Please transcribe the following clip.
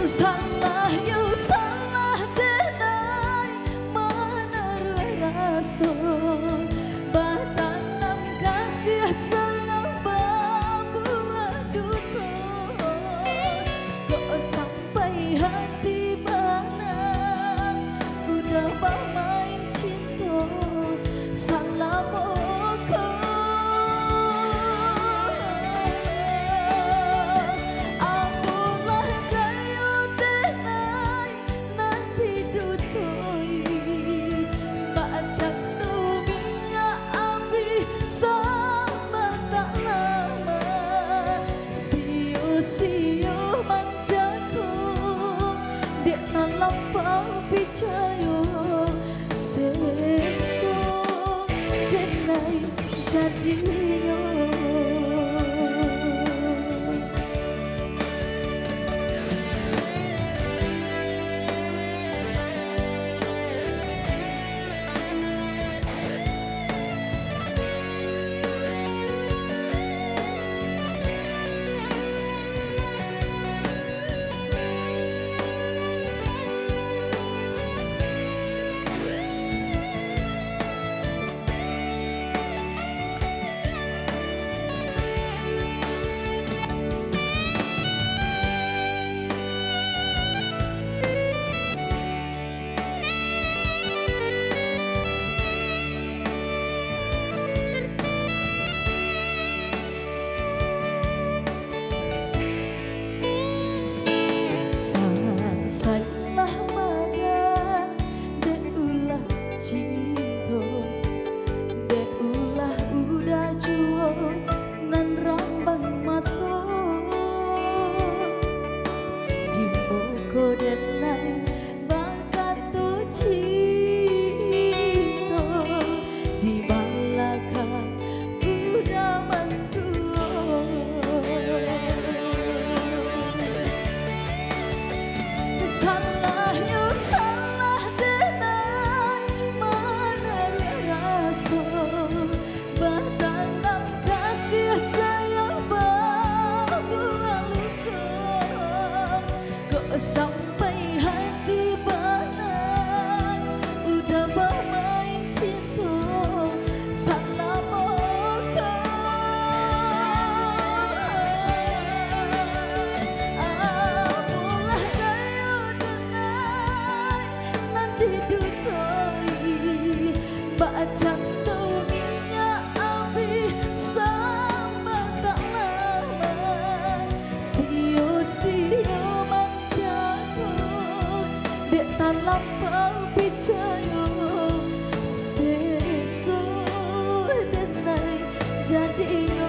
Salah yo salah denai menaruh rasa batanam kasih salah babu duto kok sampai hati mana udah bermain cinta salah pokok. Sio manjaku dia lampau picayo sesuk kenai jadinya. Nan rambang mata di muka denai bakat tu cinta di belakang udah mentua salah yo salah denai mana rasa batanam kasih sayang babu luka kok sampai hati banan udah bermain cinta salah moga amulah kayu denai nanti dutai baca lampau picayo sesuk denai jadinya.